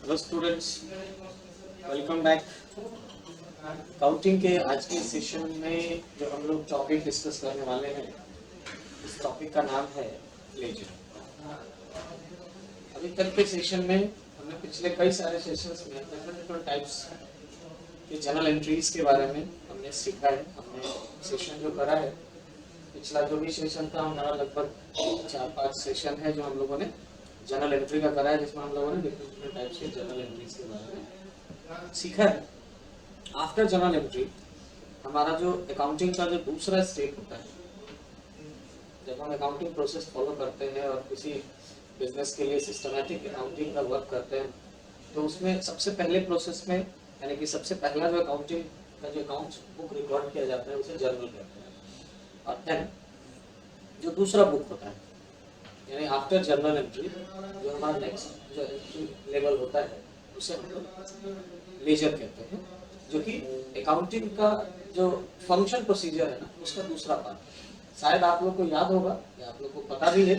Hello students, welcome back. Counting के आज के सेशन में जो हम लोग टॉपिक डिस्कस करने वाले हैं, इस टॉपिक का नाम है लेजर। अभी तक के सेशन में हमने पिछले कई सारे सेशंस में डिफरेंट टाइप्स के जर्नल एंट्रीज के बारे में हमने सीखा है। हमने सेशन जो करा है, पिछला जो भी सेशन था हमारा लगभग 4-5 सेशन है जो हम लोगों ने जर्नल एंट्री का करा है, जिसमें हम लोगों ने डिफरेंट टाइप्स के जर्नल एंट्रीज के बारे में सीखा है। आफ्टर जर्नल एंट्री हमारा जो अकाउंटिंग का जो दूसरा स्टेप होता है, जब हम अकाउंटिंग प्रोसेस फॉलो करते हैं और किसी बिजनेस के लिए सिस्टमैटिक अकाउंटिंग का वर्क करते हैं, तो उसमें सबसे पहले प्रोसेस में यानी कि सबसे पहला जो अकाउंटिंग का जो अकाउंट्स बुक रिकॉर्ड किया जाता है उसे जर्नल कहते हैं। और देन जो दूसरा बुक होता है यानी आफ्टर जर्नल एंट्री, जो हमारा नेक्स्ट जो एंट्री लेवल होता है उसे हम लोग लेजर कहते हैं, जो कि अकाउंटिंग का जो फंक्शन प्रोसीजर है ना, उसका दूसरा पार्ट है। शायद आप लोग को याद होगा या आप लोग को पता भी है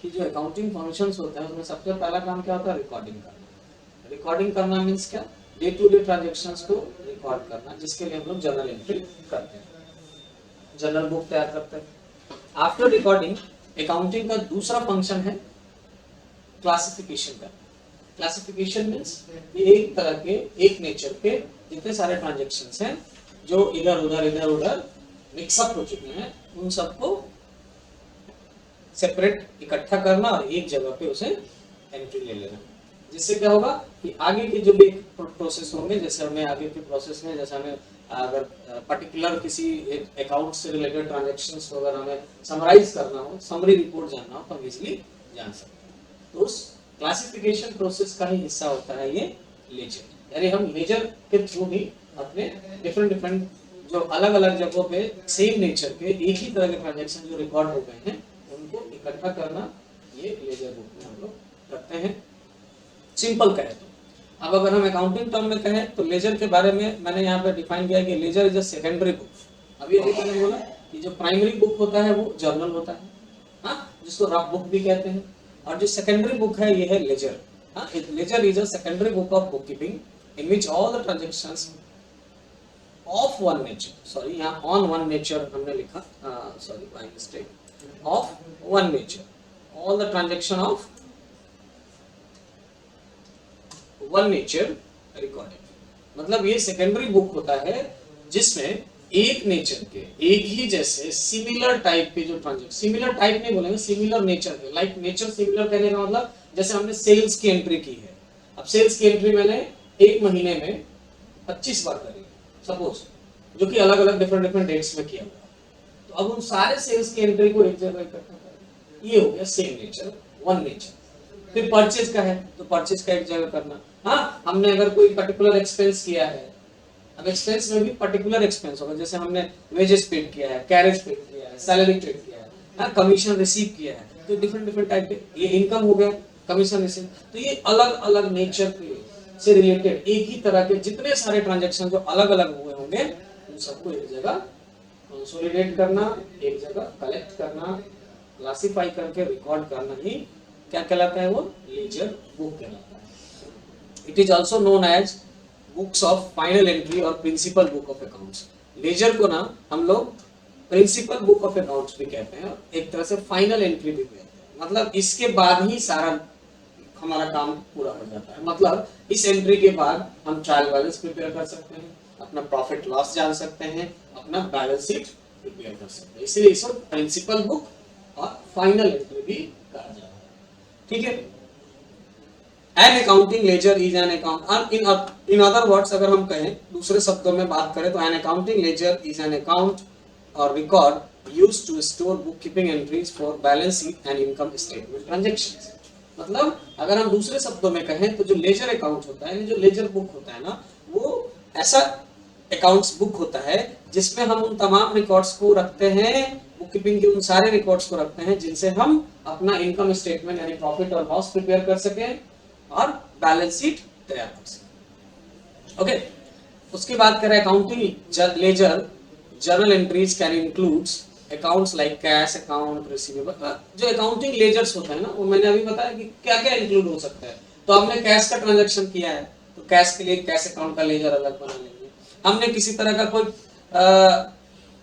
कि जो अकाउंटिंग फंक्शंस होते हैं उसमें सबसे पहला काम क्या होता है? रिकॉर्डिंग करना। रिकॉर्डिंग करना मीन्स क्या? डे टू डे ट्रांजेक्शंस को रिकॉर्ड करना, जिसके लिए हम लोग जर्नल एंट्री करते हैं, जर्नल बुक तैयार करते हैं। आफ्टर रिकॉर्डिंग अकाउंटिंग का दूसरा फंक्शन है क्लासिफिकेशन का। क्लासिफिकेशन मीन्स एक तरह के, एक नेचर के जितने सारे ट्रांजेक्शंस हैं जो इधर उधर मिक्सअप हो चुके हैं, उन सबको सेपरेट इकट्ठा करना और एक जगह पे उसे एंट्री ले लेना। जिससे क्या होगा कि आगे के जो भी प्रोसेस होंगे, जैसे हमें आगे के प्रोसेस में जैसे हमें अगर पर्टिकुलर किसी अकाउंट से रिलेटेड ट्रांजैक्शंस वगैरह हमें समराइज करना हो, समरी रिपोर्ट जानना हो, तो हम इजीली जान सकते हैं। तो उस क्लासिफिकेशन प्रोसेस का ही हिस्सा होता है ये लेजर। यानी हम लेजर के थ्रू भी अपने डिफरेंट जो अलग अलग जगहों पे सेम नेचर के एक ही तरह के ट्रांजैक्शन जो रिकॉर्ड हो गए हैं उनको इकट्ठा करना, ये लेजर बुक में हम लोग करते हैं। सिंपल कहें तो, अब अगर हम अकाउंटिंग टर्म में कहें तो लेजर के बारे में मैंने यहाँ पे डिफाइन किया कि ledger is a secondary book. अभी अभी मैंने बोला कि जो प्राइमरी बुक होता है वो जर्नल होता है, हाँ, जिसको रफ बुक भी कहते हैं, और जो सेकेंडरी बुक है ये है लेजर। हाँ, ledger is a secondary book of bookkeeping in which all the transactions of one nature, sorry यहाँ ऑन वन नेचर हमने लिखा, sorry by mistake, of one nature, all the transaction of one nature recorded. मतलब ये secondary book होता है जिसमें एक nature के, एक ही जैसे सिमिलर टाइप के जो ट्रांजेक्शन, सिमिलर टाइप नहीं बोलेंगे, सिमिलर नेचर के, लाइक नेचर सिमिलर कहने का मतलब जैसे हमने सेल्स की एंट्री की है। अब सेल्स की एंट्री मैंने एक महीने में 25 बार करी सपोज, जो कि अलग अलग डिफरेंट डेट्स में किया हुआ, तो अब उन सारे सेल्स की एंट्री को एक जगह इकट्ठा करना, ये हो गया सेम नेचर, वन नेचर। फिर परचेज का है तो परचेज का एक जगह करना। हाँ, हमने अगर कोई पर्टिकुलर एक्सपेंस किया है, अब एक्सपेंस में भी पर्टिकुलर एक्सपेंस होगा, जैसे हमने वेजेस पेड किया है, कैरेज पेड किया है, सैलरी पेड किया है, हाँ, कमीशन रिसीव किया है, तो डिफरेंट टाइप के, ये इनकम हो गया, कमीशन रिसीव, तो ये अलग अलग नेचर के से रिलेटेड एक ही तरह के जितने सारे ट्रांजेक्शन जो अलग अलग हुए होंगे उन सबको एक जगह कंसोलिडेट करना, एक जगह कलेक्ट करना, क्लासिफाई करके रिकॉर्ड करना ही क्या कहलाता है? वो लेजर बुक कहलाता है। It is also known as books of final entry और principal book of accounts. Ledger को ना हम लोग प्रिंसिपल बुक ऑफ अकाउंट्स भी कहते हैं और एक तरह से फाइनल एंट्री भी कहते हैं। मतलब इसके बाद ही सारा हमारा काम पूरा हो जाता है। मतलब इस एंट्री के बाद हम ट्रायल बैलेंस प्रिपेयर कर सकते हैं, अपना प्रॉफिट लॉस जान सकते हैं, अपना बैलेंस शीट प्रिपेयर कर सकते हैं। इसलिए इसको प्रिंसिपल बुक और फाइनल एंट्री भी कहा जाता है। ठीक है, an accounting ledger is an account, in other words अगर हम कहें, दूसरे शब्दों में बात करें तो an accounting ledger is an account और record used to store bookkeeping entries for balance sheet and income statement transactions. मतलब अगर हम दूसरे शब्दों में कहें तो जो लेजर अकाउंट होता है, जो लेजर बुक होता है ना, वो ऐसा अकाउंट्स बुक होता है जिसमें हम उन तमाम रिकॉर्ड्स को रखते हैं, बुक कीपिंग के उन सारे रिकॉर्ड्स को रखते हैं जिनसे हम अपना इनकम स्टेटमेंट यानी प्रॉफिट और लॉस प्रिपेयर कर सकें और बैलेंस शीट तैयार कर सकें। ओके, उसके बाद करें accounting ledger journal entries can includes accounts like cash account, receivable. जो अकाउंटिंग लेजर्स होता है ना, वो मैंने अभी बताया कि क्या क्या इंक्लूड हो सकता है। तो हमने कैश का ट्रांजैक्शन किया है तो कैश के लिए कैश अकाउंट का लेजर अलग बना लेंगे। हमने किसी तरह का कोई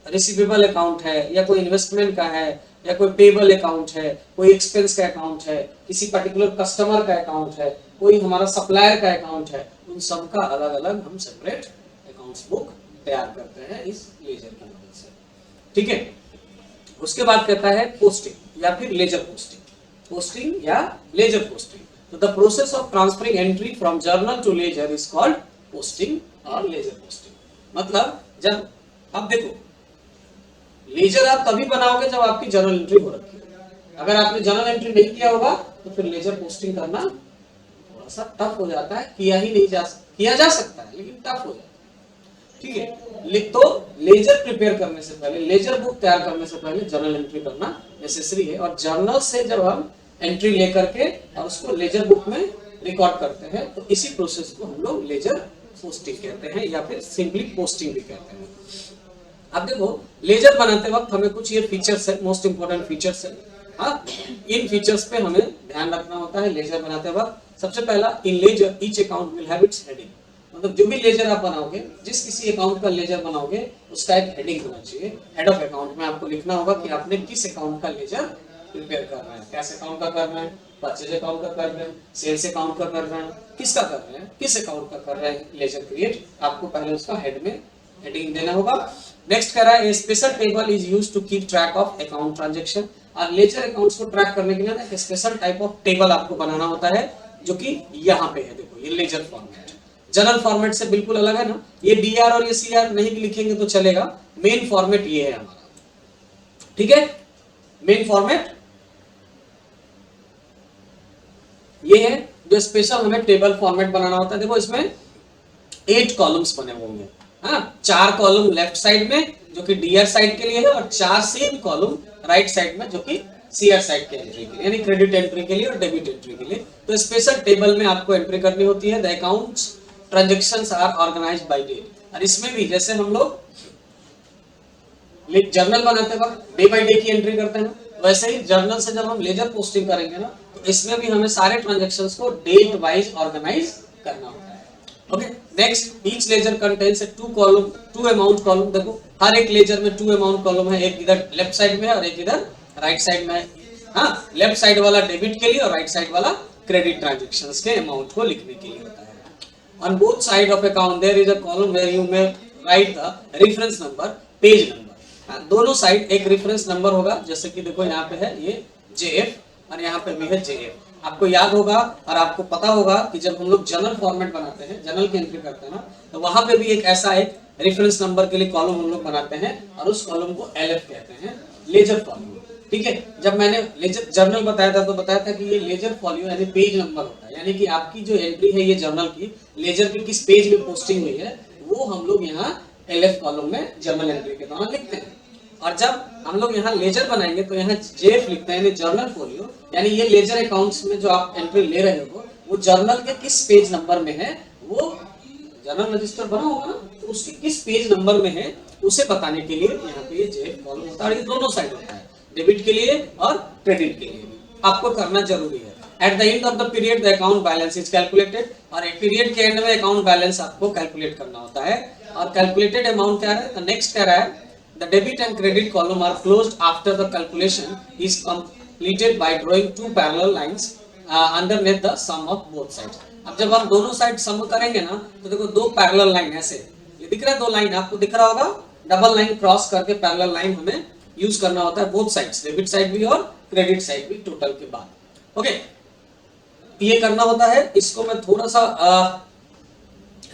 रिसीवेबल अकाउंट है या कोई इन्वेस्टमेंट का है या कोई पेबल अकाउंट है, कोई एक्सपेंस का अकाउंट है, किसी पर्टिकुलर कस्टमर का अकाउंट है, कोई हमारा सप्लायर का अकाउंट है, उन सब का अलग अलग हम सेपरेट अकाउंट्स बुक तैयार करते हैं इस लेजर की मदद से। ठीक है, उसके बाद कहता है पोस्टिंग या फिर लेजर पोस्टिंग, पोस्टिंग या लेजर पोस्टिंग। तो the process of transferring entry from journal to ledger is called posting और लेजर पोस्टिंग। मतलब जब अब देखो लेजर आप तभी बनाओगे जब आपकी जर्नल एंट्री हो रखी है। अगर आपने जर्नल एंट्री नहीं किया होगा तो फिर लेजर पोस्टिंग करना थोड़ा सा टफ हो जाता है, किया जा सकता है लेकिन टफ हो जाता है। ठीक है, तो लेजर प्रिपेयर करने से पहले, लेजर बुक तैयार करने से पहले जर्नल एंट्री करना नेसेसरी है। और जर्नल से जब हम एंट्री लेकर के और उसको लेजर बुक में रिकॉर्ड करते हैं तो इसी प्रोसेस को हम लोग लेजर पोस्टिंग कहते हैं या फिर सिंपली पोस्टिंग भी कहते हैं। अब देखो लेजर बनाते वक्त हमें कुछ ये फीचर्स है, मोस्ट इंपोर्टेंट फीचर्स है। हाँ, इन फीचर्स पे हमें ध्यान रखना होता है लेजर बनाते वक्त। सबसे पहला, in ledger each account will have its heading. मतलब जो भी लेजर आप बनाओगे, जिस किसी अकाउंट का लेजर बनाओगे उसका एक हेडिंग होना चाहिए। हेड ऑफ अकाउंट में आपको लिखना होगा कि आपने किस अकाउंट का लेजर प्रिपेयर करना है, कैश अकाउंट का करना है, परचेज अकाउंट का कर रहे हैं, सेल्स अकाउंट का कर रहे हैं, किसका कर रहे हैं, किस अकाउंट का कर रहे हैं लेजर क्रिएट, आपको पहले उसका हेड में हेडिंग देना होगा। नेक्स्ट कह रहा है special table is used to keep track of account transaction. और लेजर अकाउंट्स को ट्रैक करने के लिए ना एक स्पेशल टाइप ऑफ टेबल आपको बनाना होता है जो कि यहाँ पे है। देखो ये लेजर फॉर्मेट जनरल फॉर्मेट से बिल्कुल अलग है ना। ये बीआर और ये सीआर नहीं भी लिखेंगे तो चलेगा, मेन फॉर्मेट ये है हमारा। ठीक है, मेन फॉर्मेट ये है जो स्पेशल हमें टेबल फॉर्मेट बनाना होता है। देखो इसमें 8 कॉलम्स बने होंगे। हाँ, 4 कॉलम लेफ्ट साइड में जो कि डीआर साइड के लिए है और 4 सेम कॉलम राइट साइड में जो कि सीआर साइड के एंट्री के लिए, यानी क्रेडिट एंट्री के लिए और डेबिट एंट्री के लिए। तो स्पेशल टेबल में आपको एंट्री करनी होती है। The accounts transactions are organized by date. और इसमें भी जैसे हम लोग जर्नल बनाते वक्त डे बाय डे की एंट्री करते हैं, वैसे ही जर्नल से जब हम लेजर पोस्टिंग करेंगे ना तो इसमें भी हमें सारे ट्रांजैक्शंस को डेट वाइज ऑर्गेनाइज करना होता है। Okay, next, each ledger contains 2 amount column. देखो हर एक लेजर में 2 अमाउंट कॉलम है, एक इधर लेफ्ट साइड में है और एक इधर राइट साइड में है। हाँ, लेफ्ट साइड वाला डेबिट के लिए और राइट साइड वाला क्रेडिट ट्रांजैक्शंस के अमाउंट को लिखने के लिए होता है। On both side of account there is a column where you may write the reference number, page number। दोनों साइड एक रेफरेंस नंबर होगा, जैसे कि देखो यहाँ पे है ये JF और यहाँ पे भी है JF। आपको याद होगा और आपको पता होगा कि जब हम लोग जनरल फॉर्मेट बनाते हैं, जनरल की एंट्री करते हैं ना, तो वहां पे भी एक ऐसा एक रेफरेंस नंबर के लिए कॉलम हम लोग बनाते हैं और उस कॉलम को LF कहते हैं, लेजर फॉलियो। ठीक है, जब मैंने लेजर जर्नल बताया था तो बताया था कि ये लेजर फॉलियो यानी पेज नंबर होता है, यानी कि आपकी जो एंट्री है ये जर्नल की लेजर के किस पेज में पोस्टिंग हुई है वो हम लोग यहाँ LF कॉलम में जर्नल एंट्री के दौरान लिखते हैं। और जब हम लोग यहाँ लेजर बनाएंगे तो यहाँ JF लिखते हैं, यानी जर्नल फॉलियो, यानी ये लेजर अकाउंट्स में जो आप एंट्री ले रहे हो वो जर्नल के किस पेज नंबर में है, वो जर्नल रजिस्टर बना होगा ना, तो उसके किस पेज नंबर में है उसे बताने के लिए यहाँ पे ये JF कॉलम होता है। ये दोनों साइड होता है, डेबिट के लिए और क्रेडिट के लिए भी आपको करना जरूरी है। At the end of the period the account balance is calculated. और एक पीरियड के एंड में अकाउंट बैलेंस आपको कैलकुलेट करना होता है। और कैलकुलेटेड अमाउंट क्या है, नेक्स्ट कह रहा है the debit and credit column are closed after the calculation is completed by drawing 2 parallel lines underneath the sum of both sides. अब जब हम दोनों साइड सम करेंगे ना तो देखो 2 पैरेलल लाइन ऐसे, ये दिख रहा है 2 लाइन आपको दिख रहा होगा, डबल लाइन क्रॉस करके पैरेलल लाइन हमें यूज करना होता है बोथ साइड्स, डेबिट साइड भी और क्रेडिट साइड भी टोटल के बाद। ओके, ये करना होता है। इसको मैं थोड़ा सा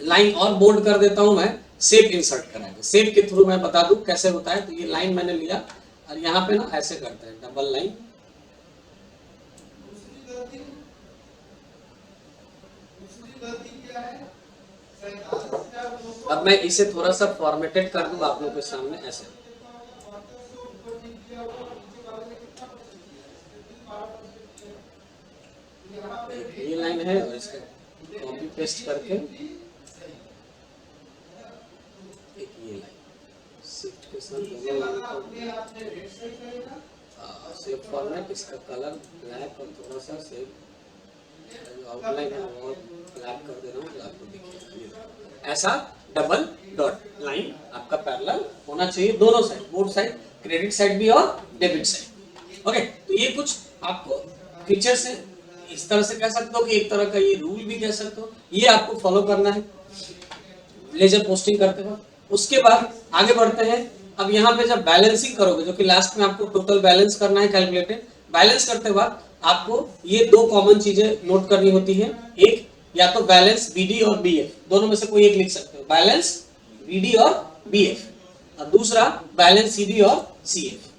लाइन और बोल्ड कर देता हूं, मैं शेप इंसर्ट कराएंगे, शेप के थ्रू मैं बता दूं कैसे होता है। तो ये लाइन मैंने लिया और यहाँ पे ना ऐसे करते हैं डबल लाइन, अब मैं इसे थोड़ा सा फॉर्मेटेड कर दूं आप लोगों के सामने ऐसे। ये लाइन है और इसका कॉपी पेस्ट करके एक ये लाइन शिफ्ट के साथ दोनों लाइन को सेव फॉर्मेट, इसका कलर ब्लैक और थोड़ा सा सेव आउटलाइन है वो ब्लैक कर दे रहा हूँ, आपको दिखेगा ऐसा डबल डॉट लाइन आपका पैरेलल होना चाहिए दोनों side, both side, credit side भी और डेबिट साइड। ओके, तो ये कुछ आपको फीचर्स हैं, इस तरह से कह सकते हो कि एक तरह का ये रूल भी कह सकते हो, ये आपको फॉलो करना है लेजर पोस्टिंग करते वक्त। उसके बाद आगे बढ़ते हैं। अब यहाँ पे जब बैलेंसिंग करोगे, जो कि लास्ट में आपको टोटल बैलेंस करना है कैलकुलेटेड, बैलेंस करते वक्त आपको ये दो कॉमन चीजें नोट करनी होती है। एक या तो बैलेंस बीडी और बीएफ, दोनों में से कोई एक लिख सकते हो, बैलेंस बीडी और बीएफ, और दूसरा बैलेंस सीडी और सीएफ।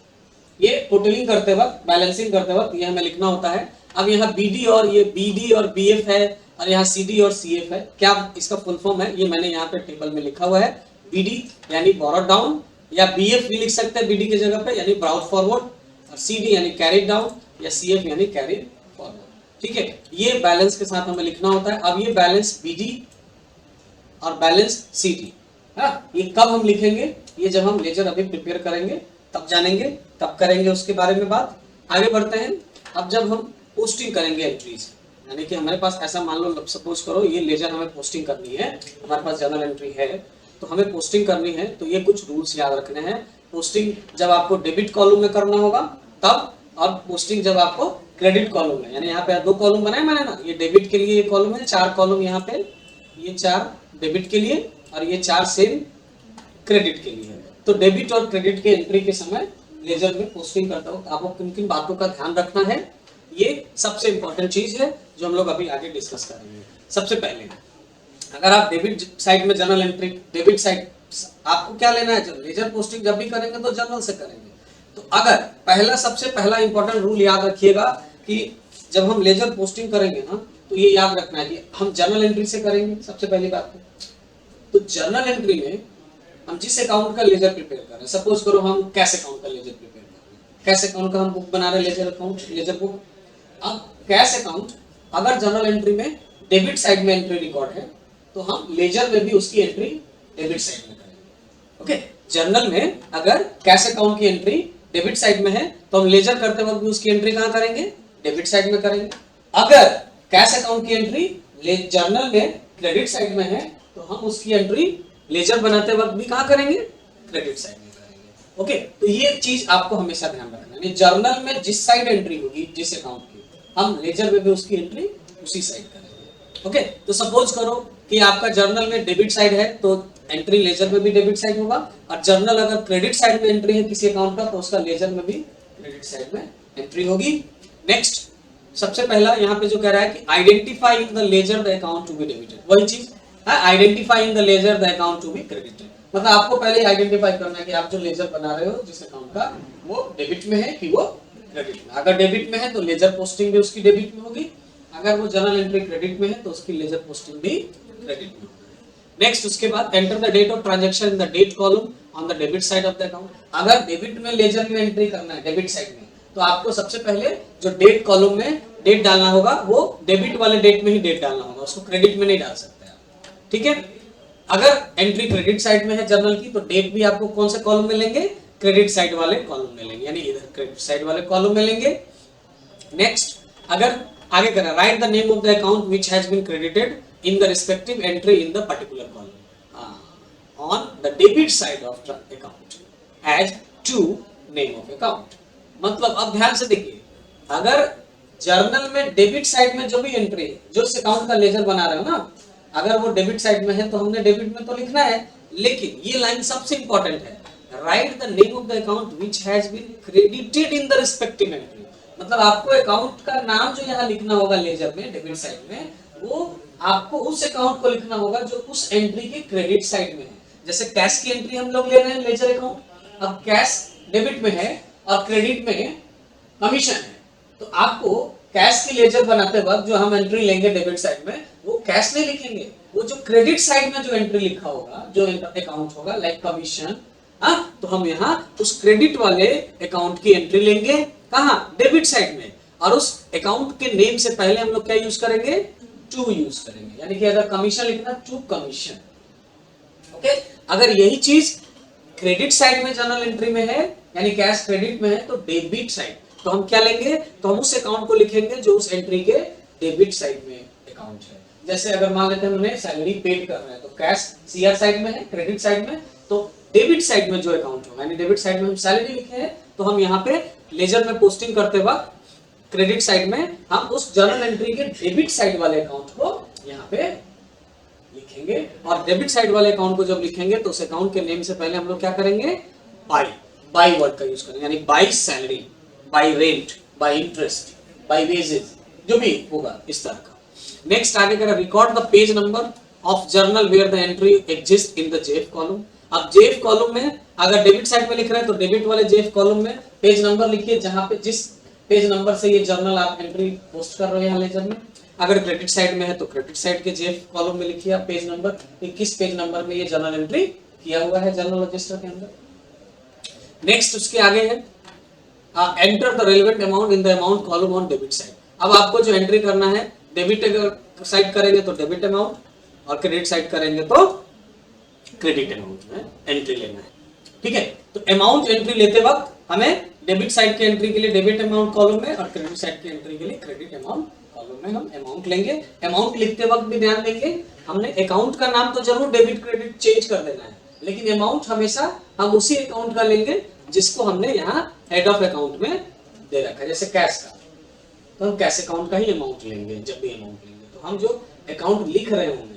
ये टोटलिंग करते वक्त, बैलेंसिंग करते वक्त ये हमें लिखना होता है। अब यहाँ बीडी और ये बीडी और बीएफ है, और यहाँ सीडी और सीएफ है। क्या इसका फुल फॉर्म है, ये मैंने यहाँ पे टेबल में लिखा हुआ है। बीडी यानी बोरोड डाउन, या बीएफ भी लिख सकते हैं बीडी की जगह पे, यानी ब्राउट फॉरवर्ड, और सीडी यानी कैरिड डाउन, या सीएफ यानी कैरिड फॉरवर्ड। ठीक है, ये बैलेंस के साथ हमें लिखना होता है। अब ये बैलेंस बीडी और बैलेंस सीडी, ये कब हम लिखेंगे, ये जब हम लेजर अभी प्रिपेयर करेंगे तब जानेंगे, तब करेंगे उसके बारे में बात। आगे बढ़ते हैं। अब जब हम पोस्टिंग करेंगे एंट्रीज, यानी कि हमारे पास ऐसा मान लो, सपोज करो ये लेजर हमें पोस्टिंग करनी है, हमारे पास जर्नल एंट्री है तो हमें पोस्टिंग करनी है, तो ये कुछ रूल्स याद रखने हैं। पोस्टिंग जब आपको डेबिट कॉलम में करना होगा तब, और पोस्टिंग जब आपको क्रेडिट कॉलम में, यानी यहाँ पे दो कॉलम बनाए मैंने ना, ये डेबिट के लिए ये कॉलम है, 4 कॉलम यहाँ पे, ये 4 डेबिट के लिए और ये 4 सेम क्रेडिट के लिए है। तो डेबिट और क्रेडिट के एंट्री के समय लेजर में पोस्टिंग करता हूँ, आपको किन किन बातों का ध्यान रखना है, ये सबसे इंपॉर्टेंट चीज है जो हम लोग अभी आगे डिस्कस करेंगे। सबसे पहले अगर आप डेबिट साइड में जर्नल एंट्री, डेबिट साइड आपको क्या लेना है, जब लेजर पोस्टिंग जब भी करेंगे तो जर्नल से करेंगे। तो अगर पहला, सबसे पहला इंपॉर्टेंट रूल याद रखिएगा कि जब हम लेजर पोस्टिंग करेंगे ना, तो ये याद रखना है कि हम जर्नल एंट्री से करेंगे सबसे पहली बात। तो जर्नल एंट्री में हम जिस अकाउंट का लेजर प्रिपेयर कर रहे हैं, सपोज करो हम कैश अकाउंट का लेजर प्रिपेयर कर रहे हैं, कैश अकाउंट का हम बुक बना रहे हैं, लेजर अकाउंट, लेजर बुक। अब कैश अकाउंट अगर जर्नल एंट्री में डेबिट साइड में एंट्री रिकॉर्ड है, तो हम लेजर में भी उसकी एंट्री डेबिट साइड में करेंगे। ओके, जर्नल में अगर कैश अकाउंट की एंट्री डेबिट साइड में है, तो हम लेजर करते वक्त भी उसकी एंट्री कहां करेंगे, डेबिट साइड में करेंगे। अगर कैश अकाउंट की एंट्री जर्नल में क्रेडिट साइड में है, तो हम उसकी एंट्री लेजर बनाते वक्त भी कहां करेंगे, क्रेडिट साइड में करेंगे। ओके, तो ये चीज आपको हमेशा ध्यान रखना है, जर्नल में जिस साइड एंट्री होगी जिस अकाउंट की, हम लेजर में भी उसकी एंट्री उसी साइड करेंगे। ओके, तो सपोज करो कि आपका जर्नल में डेबिट साइड है, तो एंट्री लेजर में भी डेबिट साइड होगा, और जर्नल अगर क्रेडिट साइड में एंट्री है किसी अकाउंट का, तो उसका लेजर में भी क्रेडिट साइड में एंट्री होगी। नेक्स्ट, सबसे पहला यहाँ पे जो कह रहा है कि identify in the ledger the account to be debited, वही चीज है, identify in the ledger the account to be credited. मतलब आपको पहले आइडेंटिफाई करना है कि आप जो लेजर बना रहे हो जिस अकाउंट का, वो डेबिट में है कि वो क्रेडिट में। अगर डेबिट में है तो लेजर पोस्टिंग भी उसकी डेबिट में होगी, अगर वो जर्नल एंट्री क्रेडिट में है तो उसकी लेजर पोस्टिंग भी क्रेडिट में होगी। नेक्स्ट, उसके बाद enter the date of transaction in the date column on the debit side of the account. अगर डेबिट में लेजर में एंट्री करना है डेबिट साइड में, तो आपको सबसे पहले जो डेट कॉलम में डेट डालना होगा, वो डेबिट वाले डेट में ही डेट डालना होगा, उसको क्रेडिट में नहीं डाल सकते आप। ठीक है, अगर एंट्री क्रेडिट साइड में है जर्नल की, तो डेट भी आपको कौन से कॉलम में लेंगे, क्रेडिट साइड वाले कॉलम में लेंगे, यानी इधर क्रेडिट साइड वाले कॉलम में लेंगे। नेक्स्ट, अगर आगे करें, write the name of the account which has been credited in the respective entry in the particular column on the debit side of the account as to name of account. मतलब अब ध्यान से देखिए, अगर journal में debit side में जो भी एंट्री, जो इस अकाउंट का लेजर बना रहे हो ना, अगर वो डेबिट साइड में है तो हमने डेबिट में तो लिखना है, लेकिन ये लाइन सबसे इंपॉर्टेंट है, write the name of the account which has been credited in the respective entry. मतलब आपको अकाउंट का नाम जो यहाँ लिखना होगा लेजर में डेबिट साइड में, वो आपको उस अकाउंट को लिखना होगा जो उस एंट्री के क्रेडिट साइड में है। जैसे कैश की एंट्री हम लोग ले रहे हैं लेजर अकाउंट, अब कैश डेबिट में है और क्रेडिट में कमीशन है, तो आपको कैश की लेजर बनाते वक्त जो हम एंट्री लेंगे डेबिट साइड में, वो कैश नहीं लिखेंगे, वो जो क्रेडिट साइड में जो एंट्री लिखा होगा, जो अकाउंट होगा लाइक कमीशन, तो हम यहाँ उस क्रेडिट वाले अकाउंट की एंट्री लेंगे, कहाँ, डेबिट साइड में, और उस अकाउंट के नेम से पहले हम लोग क्या यूज करेंगे, टू यूज करेंगे, यानी कि अगर कमीशन लिखना, टू कमीशन। ओके, अगर यही चीज क्रेडिट साइड में जर्नल एंट्री में है, यानी कैश क्रेडिट में है, तो डेबिट साइड, तो हम क्या लेंगे, तो हम उस अकाउंट को लिखेंगे जो उस एंट्री के डेबिट साइड में अकाउंट है। जैसे अगर मान लेते हैं हमने सैलरी पेड कर रहे हैं तो कैश सीआर साइड में है, क्रेडिट साइड में, तो डेबिट साइड में जो अकाउंट होगा, यानी डेबिट साइड में हम सैलरी लिखे हैं तो हम यहाँ पे लेजर में पोस्टिंग करते वक्त क्रेडिट साइड में हम उस जर्नल एंट्री के डेबिट साइड वाले अकाउंट को यहाँ पे लिखेंगे। और डेबिट साइड वाले अकाउंट को जब लिखेंगे तो उस अकाउंट के नेम से पहले हम लोग क्या करेंगे, बाई वर्ड का यूज करेंगे, यानी by salary, by rent, by interest, by wages, जो भी होगा इस तरह का। नेक्स्ट आगे करें, record the page number of journal where the entry exist in the JF column. अब जेफ कॉलम में अगर डेबिट साइड में लिख रहे हैं तो डेबिट वाले जेफ कॉलम में पेज नंबर लिखिए, जहां पे जिस पेज नंबर से ये जर्नल आप एंट्री पोस्ट कर रहे हैं लेजर में। अगर क्रेडिट साइड में है तो क्रेडिट साइड के जेफ कॉलम में लिखिए आप पेज नंबर, किस पेज नंबर में ये जर्नल एंट्री किया हुआ है जर्नल रजिस्टर के अंदर। नेक्स्ट उसके आगे है, enter the relevant amount in the amount column on debit side. अब आपको जो एंट्री करना है, डेबिट साइड करेंगे तो डेबिट अमाउंट और क्रेडिट साइड करेंगे तो क्रेडिट अमाउंट में एंट्री लेना है। ठीक है, तो अमाउंट एंट्री लेते वक्त हमें डेबिट साइड की एंट्री के लिए डेबिट अमाउंट कॉलम में और क्रेडिट साइड की एंट्री के लिए क्रेडिट अमाउंट कॉलम में हम अमाउंट लेंगे। अमाउंट लिखते वक्त भी ध्यान देंगे, हमने अकाउंट का नाम तो जरूर डेबिट क्रेडिट चेंज कर देना है, लेकिन अमाउंट हमेशा हम उसी अकाउंट का लेंगे जिसको हमने यहाँ हेड ऑफ अकाउंट में दे रखा है। जैसे कैश का, तो हम कैश अकाउंट का ही अमाउंट लेंगे। जब भी अमाउंट लेंगे तो हम जो अकाउंट लिख रहे होंगे,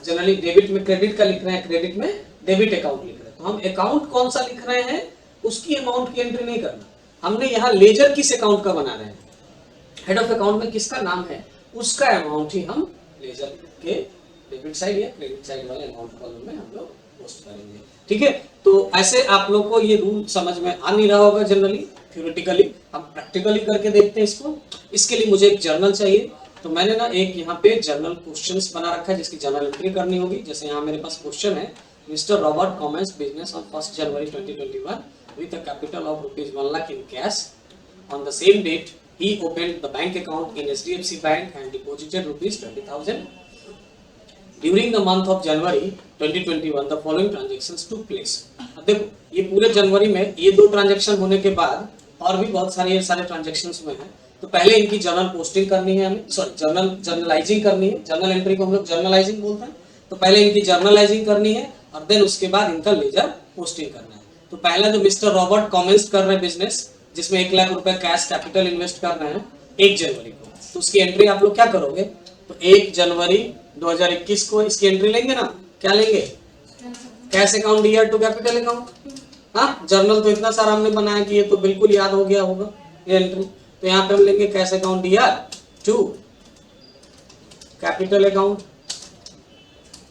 जनरली डेबिट में क्रेडिट का लिख रहे हैं, क्रेडिट में डेबिट अकाउंट लिख रहे हैं, तो हम अकाउंट कौन सा लिख रहे हैं उसकी अमाउंट की एंट्री नहीं करना। हमने यहाँ लेजर किस अकाउंट का बना रहे हैं, हेड ऑफ अकाउंट में किसका नाम है उसका अमाउंट ही हम लेजर के डेबिट साइड या क्रेडिट साइड वाले अमाउंट कॉलम में हम लोग पोस्ट करेंगे। ठीक है, तो ऐसे आप लोग को ये रूल समझ में आ नहीं रहा होगा जनरली, थ्योरेटिकली। हम प्रैक्टिकली करके देखते हैं इसको। इसके लिए मुझे एक जर्नल चाहिए, तो मैंने ना एक यहाँ पे जर्नल क्वेश्चंस बना रखा है जिसकी जर्नल एंट्री करनी होगी। जैसे यहाँ मेरे पास क्वेश्चन है, mister Robert commence business on 1 January 2021 with a capital of rupees 1 lakh in cash. On the same date, he opened the bank account in HDFC Bank and deposited rupees 20,000. During the month of January 2021, the following transactions took place. अब देखो ये पूरे जनवरी में ये दो transaction होने के बाद और भी बहुत सारे ट्रांजेक्शंस हुए हैं, तो पहले इनकी जर्नल पोस्टिंग करनी है हमें, सॉरी जर्नलाइजिंग करनी है। जर्नल एंट्री को हम लोग जर्नलाइजिंग बोलते हैं। तो पहले इनकी जर्नलाइजिंग करनी है और देन उसके बाद इनका लेजर पोस्टिंग करना है। तो पहला जो मिस्टर रॉबर्ट कमेंस कर रहे हैं बिजनेस, जिसमें 1 लाख रुपए कैश कैपिटल इन्वेस्ट कर रहे हैं 1 जनवरी को, तो उसकी एंट्री आप लोग क्या करोगे, तो 1 जनवरी 2021 को इसकी एंट्री लेंगे ना। क्या लेंगे, cash account DR to capital account. हाँ, जर्नल तो इतना सारा हमने बनाया कि ये तो बिल्कुल याद हो गया होगा ये एंट्री। तो यहाँ पे हम लेंगे cash account DR to capital account.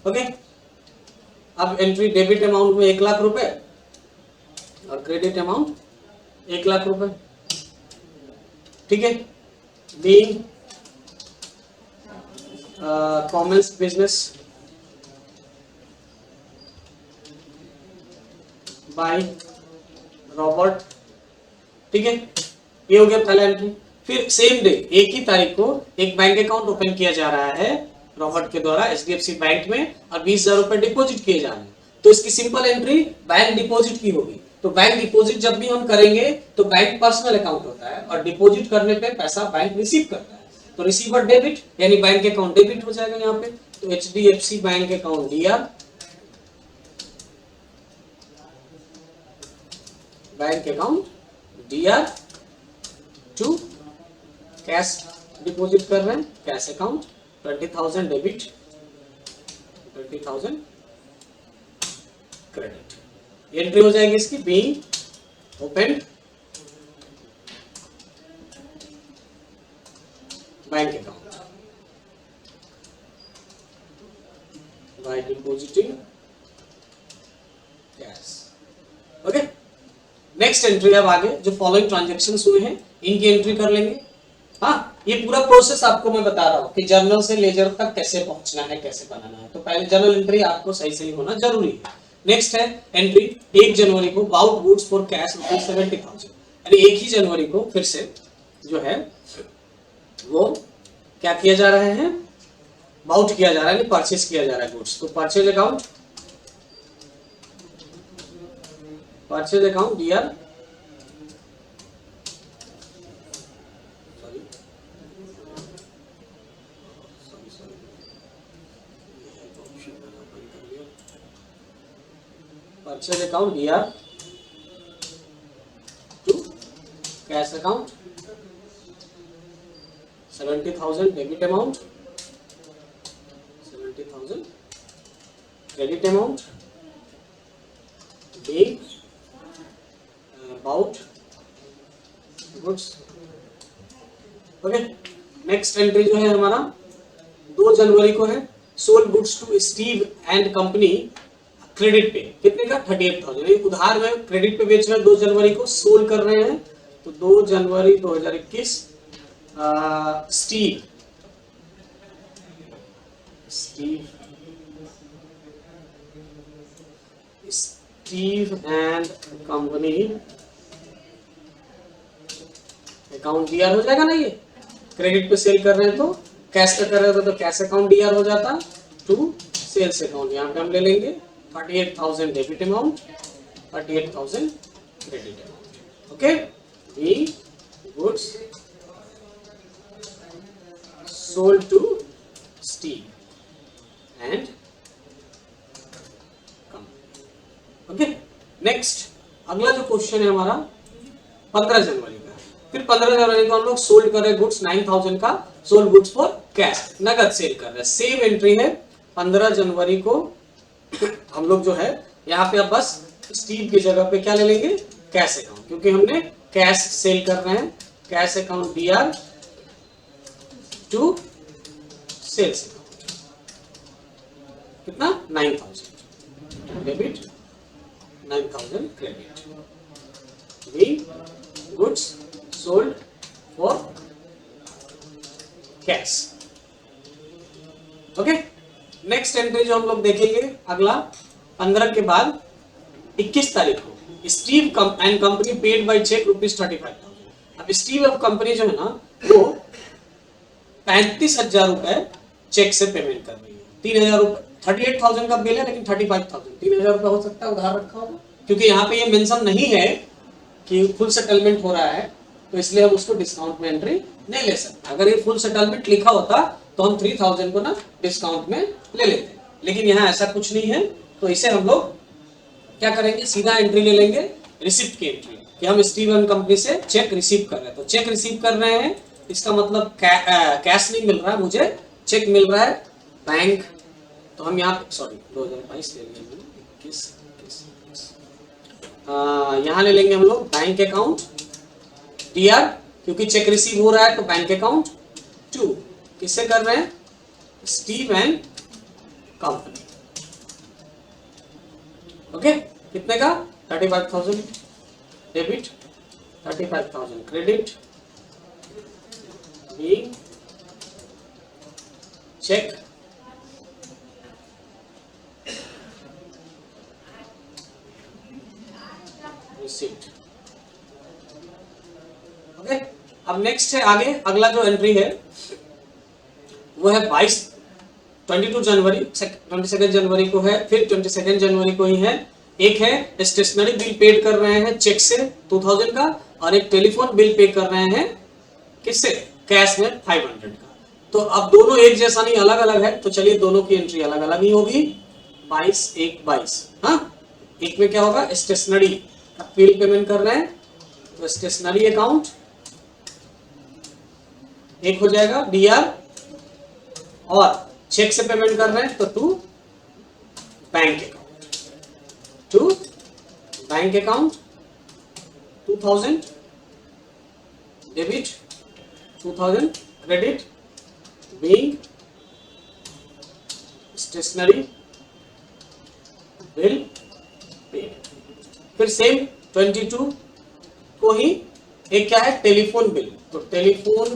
Okay, अब एंट्री डेबिट अमाउंट में 1 लाख रुपए और क्रेडिट अमाउंट 1 लाख रुपए। ठीक है, being commerce business by Robert. ठीक है, ये हो गया पहला एंट्री। फिर सेम डे, एक ही तारीख को एक बैंक अकाउंट ओपन किया जा रहा है रॉबर्ट के द्वारा एचडीएफसी बैंक में और 20,000 रुपए डिपॉजिट किए जा रहे हैं। तो इसकी सिंपल एंट्री बैंक डिपॉजिट की होगी। तो बैंक डिपॉजिट जब भी हम करेंगे तो बैंक पर्सनल अकाउंट होता है और डिपॉजिट करने पे पैसा बैंक रिसीव करता है, तो रिसीवर डेबिट यानी बैंक अकाउंट डेबिट हो जाएगा यहाँ पे। तो HDFC bank account DR, bank account DR to cash deposit कर रहे हैं, cash account 20,000 debit 20,000 credit. Entry हो जाएगी इसकी being open bank account by depositing cash. Okay, next entry अब आगे जो फॉलोइंग ट्रांजैक्शंस हुए हैं इनकी एंट्री कर लेंगे। हाँ, ये पूरा प्रोसेस आपको मैं बता रहा हूँ कि जर्नल से लेजर तक कैसे पहुंचना है, कैसे बनाना है। तो पहले जर्नल एंट्री आपको सही होना जरूरी है। नेक्स्ट है एंट्री 1 जनवरी को बाउट गुड्स फॉर कैश ₹70,000, यानी 1 ही जनवरी को फिर से जो है वो क्या किया जा रहा है, बाउट किया जा रहा है, परचेज किया जा रहा है गुड्स। तो purchase account DR purchase account DR to cash account 70,000 debit amount, 70,000 credit amount being about goods. Okay, next entry जो है हमारा 2 जनवरी को है, sold goods to Steve and company credit पे, कितने का 38,000, उधार में क्रेडिट पे बेच रहे हैं 2 जनवरी को, सोल्ड कर रहे हैं, तो 2 जनवरी 2021 Steve and company account DR हो जाएगा ना, ये क्रेडिट पे सेल कर रहे हैं तो कैश पे कर रहे हो तो कैश अकाउंट डीआर हो जाता, टू सेल्स अकाउंट यहाँ पे हम ले लेंगे 38,000 debit amount, 38,000 credit amount. Okay, be goods sold to Steve and company. Okay, next अगला जो क्वेश्चन है हमारा 15 जनवरी का, फिर 15 जनवरी को हम लोग सोल्ड कर रहे हैं गुड्स 9,000 का, सोल्ड गुड्स फॉर कैश, नगद सेल कर रहे हैं, सेम एंट्री है 15 जनवरी को. हम लोग जो है यहाँ पे अब बस स्टीव की जगह पे क्या ले लेंगे, कैश अकाउंट, क्योंकि हमने कैश सेल कर रहे हैं, cash account DR to sales account, कितना 9,000 debit, 9,000 credit, be goods sold for cash. Okay, next entry जो हम लोग देखेंगे अगला 15 के बाद 21 तारीख को Steve and company paid by cheque ₹35,000. अब स्टीव ऑफ कंपनी जो है ना वो 35,000 रुपए चेक से पेमेंट कर रही है, 3,000 रुपए, 38,000 का बिल है लेकिन 35,000, 3,000 रुपए हो सकता है उधार रखा होगा, क्योंकि यहाँ पे ये मेंशन नहीं है कि फुल सेटलमेंट हो रहा है, तो इसलिए हम उसको डिस्काउंट में एंट्री नहीं ले सकते. अगर ये फुल सेटलमेंट लिखा होता तो हम 3,000 को ना डिस्काउंट में ले लेते, लेकिन यहाँ ऐसा कुछ नहीं है, तो इसे हम लोग क्या करेंगे, सीधा एंट्री ले लेंगे रिसिप्ट की एंट्री, कि हम स्टीव एंड कंपनी से चेक रिसीव कर रहे हैं. तो चेक रिसीव कर रहे हैं, इसका मतलब कैश नहीं मिल रहा है मुझे, चेक मिल रहा है बैंक, तो हम यहाँ 2022 ले लेंगे, 21 यहाँ ले लेंगे हम लोग बैंक अकाउंट डीआर, क्योंकि चेक रिसीव हो रहा है तो बैंक अकाउंट टू, किससे कर रहे हैं, स्टीव एंड कंपनी. ओके, कितने का 35,000 debit, 35,000 credit, being check receipt. Okay, अब नेक्स्ट है आगे, अगला जो एंट्री है वो है 22 जनवरी, 22 जनवरी को है, फिर 22 जनवरी को ही है. एक है स्टेशनरी बिल पेड कर रहे हैं चेक से 2,000 का, और एक टेलीफोन बिल पे कर रहे हैं किससे, कैश में 500 का. तो अब दोनों एक जैसा नहीं, अलग अलग है, तो चलिए दोनों की एंट्री अलग अलग ही होगी. 22 हाँ, एक में क्या होगा, स्टेशनरी का बिल पेमेंट कर रहे हैं तो स्टेशनरी अकाउंट एक हो जाएगा डीआर, और चेक से पेमेंट कर रहे हैं तो to bank account, to bank account 2,000 debit, 2,000 credit, being stationery bill paid. फिर सेम 22 को ही एक क्या है, टेलीफोन बिल, तो टेलीफोन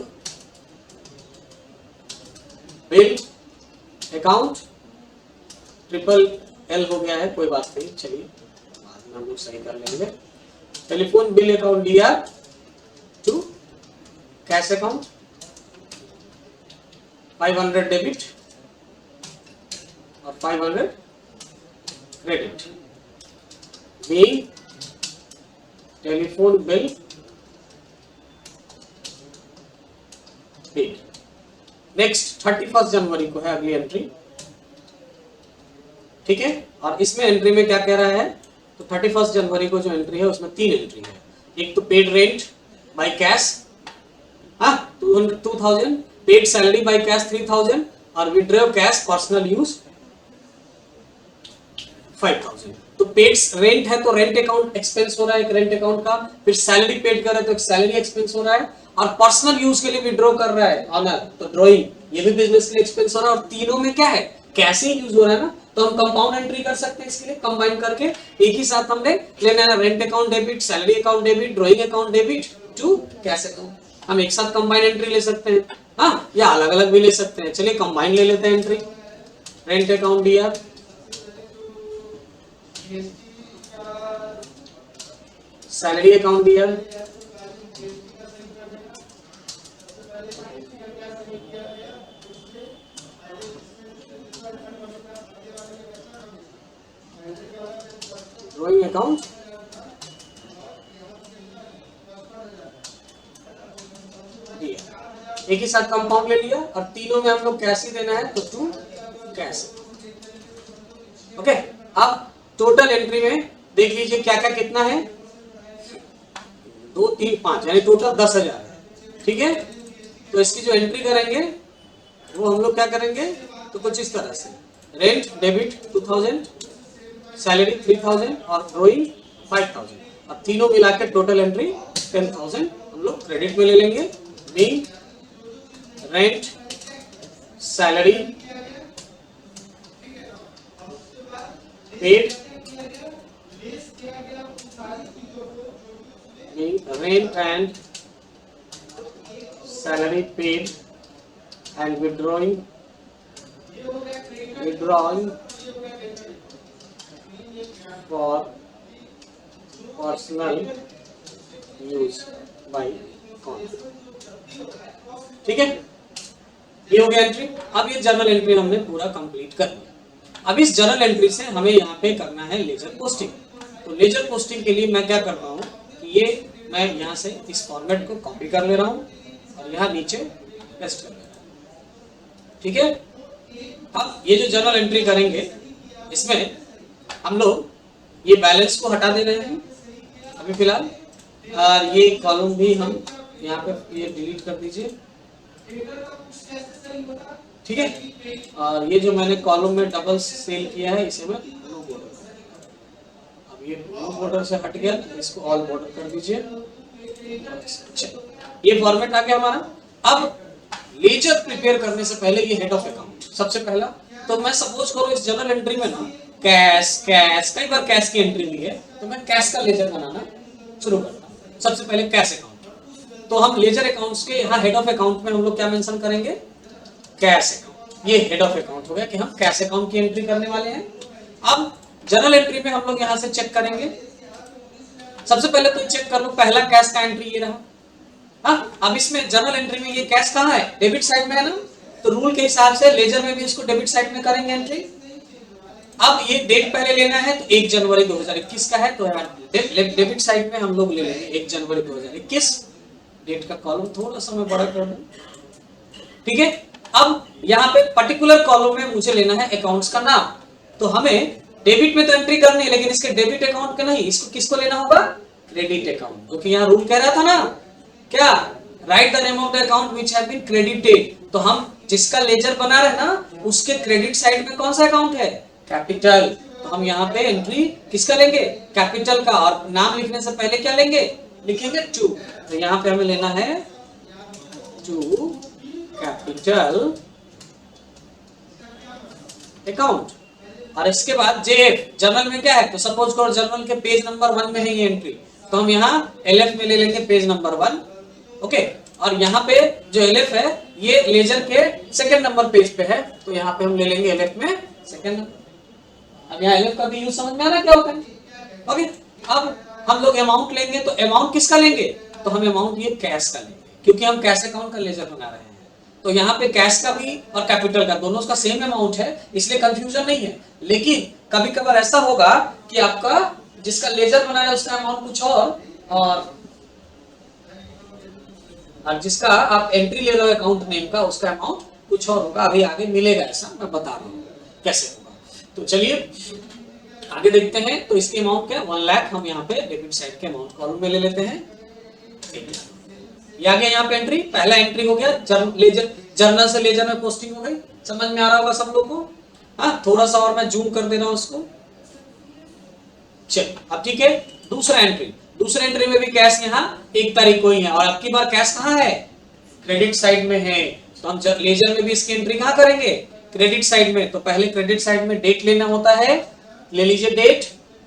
बिल अकाउंट LLL हो गया है, कोई बात नहीं, चलिए बाद में हम लोग सही कर लेंगे. Telephone bill account DR to cash account 500 debit और 500 credit, being telephone bill paid. Next 31 जनवरी को है अगली एंट्री, ठीक है, और इसमें एंट्री में क्या कह रहा है, तो 31 जनवरी को जो एंट्री है उसमें 3 एंट्री है। एक तो paid rent by cash 2000, paid salary by cash 3000 और विड्रॉ कैश पर्सनल यूज 5000। तो पेड रेंट है तो रेंट अकाउंट एक्सपेंस हो रहा है एक रेंट अकाउंट का, फिर सैलरी पेड कर रहा है तो एक सैलरी एक्सपेंस हो रहा है, और पर्सनल यूज के लिए विड्रॉ कर रहा है ऑनर तो ड्रॉइंग, ये भी बिजनेस के लिए एक्सपेंस हो रहा है, और तीनों में क्या है कैश ही यूज हो रहा है ना, तो हम कंपाउंड एंट्री कर सकते हैं इसके लिए, कंबाइन करके एक ही साथ हमने लेना है rent account debit, salary account debit, drawing account debit to cash account. हम एक साथ कंबाइन एंट्री ले सकते हैं या अलग अलग भी ले सकते हैं। चलिए कंबाइन ले लेते हैं एंट्री, रेंट अकाउंट दिया, सैलरी अकाउंट दिया, ड्रॉइंग अकाउंट दिया, एक ही साथ कंपाउंड ले लिया, और तीनों में हम लोग कैश ही देना है तो टू कैश। ओके, अब टोटल एंट्री में देख लीजिए क्या क्या कितना है, 2 3 5 यानी टोटल 10,000 है। ठीक है, तो इसकी जो एंट्री करेंगे वो हम लोग क्या करेंगे तो कुछ इस तरह से, रेंट डेबिट 2000, सैलरी 3000 और ड्रॉइंग 5000, अब तीनों मिला के टोटल एंट्री 10,000 हम लोग क्रेडिट में ले लेंगे। Mean rent, salary, paid, rent and salary paid and withdrawing for personal use by account। ठीक है, ये हो गया एंट्री। अब ये जर्नल एंट्री हमने पूरा कंप्लीट कर लिया। अब इस जर्नल एंट्री से हमें यहाँ पे करना है लेजर पोस्टिंग। तो लेजर पोस्टिंग के लिए मैं क्या कर रहा हूँ कि ये मैं यहाँ से इस फॉर्मेट को कॉपी कर ले रहा हूँ और यहाँ नीचे पेस्ट कर ले रहा हूँ। ठीक है, अब ये जो जर्नल एंट्री करेंगे इसमें हम लोग ये बैलेंस को हटा दे रहे हैं अभी फिलहाल, और ये कॉलम भी हम यहाँ पे ये डिलीट कर दीजिए। ठीक है, और ये जो मैंने कॉलम में डबल सेल किया है इसे मैं नो बॉर्डर, अब ये नो बॉर्डर से हट गया, इसको ऑल बॉर्डर कर दीजिए। ये फॉर्मेट आ गया हमारा। अब लेजर प्रिपेयर करने से पहले ये हेड ऑफ अकाउंट सबसे पहला, तो मैं सपोज करो इस जर्नल एंट्री में ना कैश कई बार कैश की एंट्री ली है, तो मैं कैश का लेजर बनाना शुरू करता हूँ। सबसे पहले कैश अकाउंट, तो हम लेजर अकाउंट्स के यहाँ हेड ऑफ अकाउंट में हम लोग क्या मेंशन करेंगे, कैश अकाउंट। ये हेड ऑफ अकाउंट हो गया कि हम कैश अकाउंट की एंट्री करने वाले हैं। अब जर्नल एंट्री में हम लोग यहाँ से चेक करेंगे। सबसे पहले तो चेक कर लो, पहला कैश का एंट्री ये रहा। अब इसमें जर्नल एंट्री में ये कैश कहाँ है, डेबिट साइड में है ना, तो रूल के हिसाब से लेजर में भी इसको डेबिट साइड में करेंगे एंट्री। अब ये डेट पहले लेना है तो 1 जनवरी 2021 का है, तो डेबिट साइड में हम लोग ले लेंगे 1 जनवरी 2021। डेट का कॉलम थोड़ा सा मैं बड़ा कर दूं। ठीक है, अब यहाँ पे पर्टिकुलर कॉलम में मुझे लेना है अकाउंट्स का नाम, तो हमें डेबिट में तो एंट्री करनी है, लेकिन इसके डेबिट अकाउंट का नहीं, इसको किसको लेना होगा, क्रेडिट अकाउंट, क्योंकि यहाँ रूल कह रहा था ना क्या, write the name of the account which have been credited. तो हम जिसका लेजर बना रहे ना उसके क्रेडिट साइड में कौन सा अकाउंट है, कैपिटल, तो हम यहाँ पे एंट्री किसका लेंगे, कैपिटल का, और नाम लिखने से पहले क्या लेंगे, लिखेंगे टू, तो यहाँ पे हमें लेना है टू कैपिटल अकाउंट। और इसके बाद जेएफ जर्नल में क्या है, तो सपोज करो जर्नल के पेज नंबर 1 में है ये एंट्री, तो हम यहाँ एलएफ में ले लेंगे पेज नंबर 1। ओके, और यहाँ पे जो एलएफ है ये लेजर के सेकंड नंबर पेज पे है, तो यहाँ पे हम ले लेंगे एलएफ में सेकंड नंबर। अब यहाँ एलएफ का भी यूज समझ में आ रहा क्या होता है। ओके, अब हम लोग अमाउंट लेंगे, तो अमाउंट किसका लेंगे, तो हम अमाउंट ये कैश का लेंगे, क्योंकि हम कैश अकाउंट का लेजर बना रहे हैं। तो यहाँ पे कैश का भी और कैपिटल का दोनों का सेम अमाउंट है, इसलिए कंफ्यूजन नहीं है। लेकिन कभी कभार ऐसा होगा कि आपका जिसका लेजर बना है उसका अमाउंट कुछ और जिसका आप एंट्री ले रहे हो अकाउंट नेम का उसका अमाउंट कुछ और होगा। अभी आगे मिलेगा, ऐसा मैं बता रहा हूँ कैसे होगा। तो चलिए आगे देखते हैं तो इसकी अमाउंट क्या 1 लाख हम यहाँ पे डेबिट साइड के अमाउंट कॉलम में ले लेते हैं। ये आ गया यहाँ पे एंट्री, पहला एंट्री हो गया जर्नल से लेजर में पोस्टिंग हो गई। समझ में आ रहा होगा सब लोग को? हाँ, थोड़ा सा और मैं जूम कर दे रहा हूं उसको। चल अब ठीक है, दूसरा एंट्री, दूसरे एंट्री में भी कैश यहाँ 1 तारीख को ही है और अब की बार कैश कहाँ है? क्रेडिट साइड में है। तो हम लेजर में भी इसकी एंट्री कहाँ करेंगे? क्रेडिट साइड में। तो पहले क्रेडिट साइड में डेट लेना होता है, ले लीजिए डेट,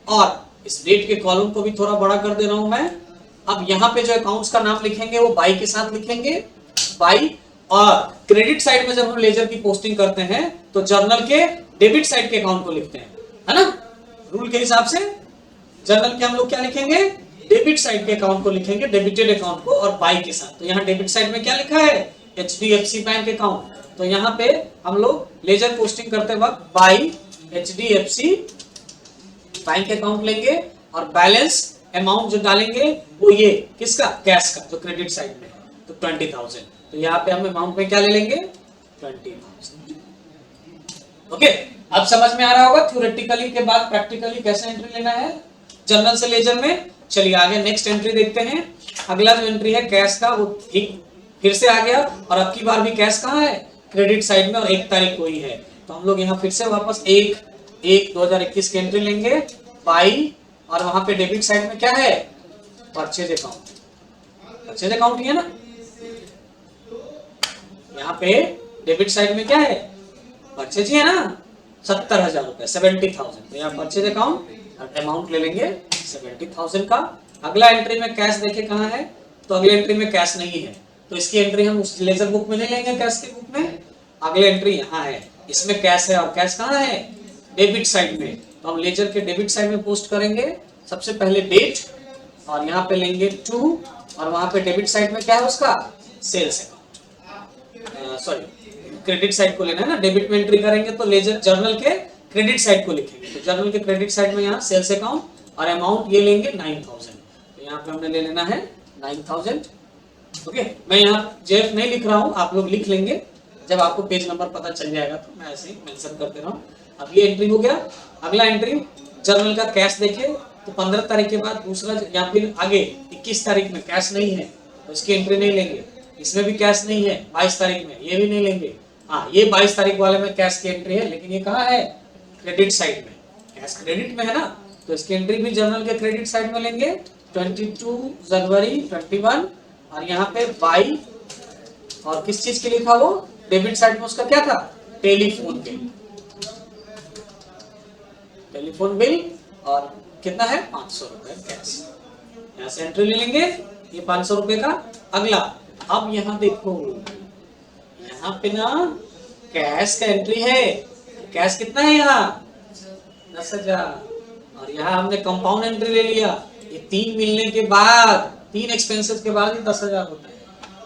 और इस डेट के कॉलम को भी थोड़ा बड़ा कर दे रहा हूं मैं। अब यहाँ पे जो अकाउंट्स का नाम लिखेंगे वो बाई के साथ लिखेंगे, बाई। और क्रेडिट साइड में जब हम लेजर की पोस्टिंग करते हैं तो जर्नल के डेबिट साइड के अकाउंट को लिखते हैं, है ना? रूल के हिसाब से जर्नल के हम लोग क्या लिखेंगे? डेबिट साइड के अकाउंट को लिखेंगे, डेबिटेड अकाउंट को, और बाई के साथ। तो यहाँ डेबिट साइड में क्या लिखा है? HDFC bank account. तो यहाँ पे हम लोग लेजर पोस्टिंग करते वक्त बाई HDFC बैंक अकाउंट लेंगे और बैलेंस अमाउंट जो डालेंगे वो ये किसका? कैश का, जो क्रेडिट साइड में है, तो 20,000। तो यहाँ पे हम अमाउंट में क्या ले लेंगे? 20,000। ओके, अब समझ में आ रहा होगा थ्योरेटिकली के बाद प्रैक्टिकली कैसे एंट्री लेना है जर्नल से लेजर में। चलिए आगे नेक्स्ट एंट्री देखते हैं। अगला जो एंट्री है कैश का, वो ठीक फिर से आ गया और अब की बार भी कैश कहाँ है? क्रेडिट साइड में, और 1 तारीख को ही है। तो हम लोग यहाँ फिर से वापस 1/1/2021 की एंट्री लेंगे, बाई, और वहां पे डेबिट साइड में क्या है? Purchase account. परचेज अकाउंट ही है ना? यहाँ पे डेबिट साइड में क्या है? परचेज ही है ना? 70,000 रुपए, 70,000। तो यहाँ परचेज अकाउंट और अमाउंट ले लेंगे 70,000 का। अगला एंट्री में कैश देखे कहाँ है? तो अगली एंट्री में कैश नहीं है, तो इसकी एंट्री हम उस लेजर बुक में नहीं लेंगे, कैश की बुक में। अगली एंट्री यहाँ है, इसमें कैश है, और कैश कहाँ है? डेबिट साइड में। तो हम लेजर के डेबिट साइड में पोस्ट करेंगे सबसे पहले डेट, और यहाँ पे लेंगे 2, और वहां पे डेबिट साइड में क्या है उसका? Sales account, sorry credit side को लेना है ना। डेबिट में एंट्री करेंगे तो लेजर जर्नल के क्रेडिट साइड को लिखेंगे, तो जर्नल के क्रेडिट साइड में यहाँ सेल्स अकाउंट, और अमाउंट ये लेंगे 9,000। तो यहाँ पे हमने ले लेना है 9,000। ओके, मैं यहाँ जेफ नहीं लिख रहा हूँ, आप लोग लिख लेंगे जब आपको पेज नंबर पता चल जाएगा, तो मैं ऐसे ही मेंशन कर दे रहा हूँ। अब ये एंट्री हो गया। अगला एंट्री जर्नल का कैश देखे तो 15 तारीख के बाद दूसरा, या फिर आगे 21 तारीख में कैश नहीं है तो इसकी एंट्री नहीं लेंगे। इसमें भी कैश नहीं है 22 तारीख में, ये भी नहीं लेंगे। हाँ, ये 22 तारीख वाले में कैश की एंट्री है, लेकिन ये कहाँ है? क्रेडिट साइड में। कैश क्रेडिट में है ना, तो इसकी एंट्री भी जर्नल के क्रेडिट साइड में लेंगे 22 जनवरी 21, और यहाँ पे बाई, और किस चीज के लिखा वो? डेबिट साइड में उसका क्या था? Telephone bill. टेलीफोन बिल, और कितना है? 500 रुपए कैश। यहाँ से एंट्री ले लेंगे, ये 500 रुपए का। अगला, अब यहाँ देखो, यहाँ पे ना कैश का एंट्री है। कैश कितना है यहाँ? 10,000। और यहाँ हमने कंपाउंड एंट्री ले लिया। ये 3 मिलने के बाद, 3 एक्सपेंसेस के बाद ही 10,000 होता है।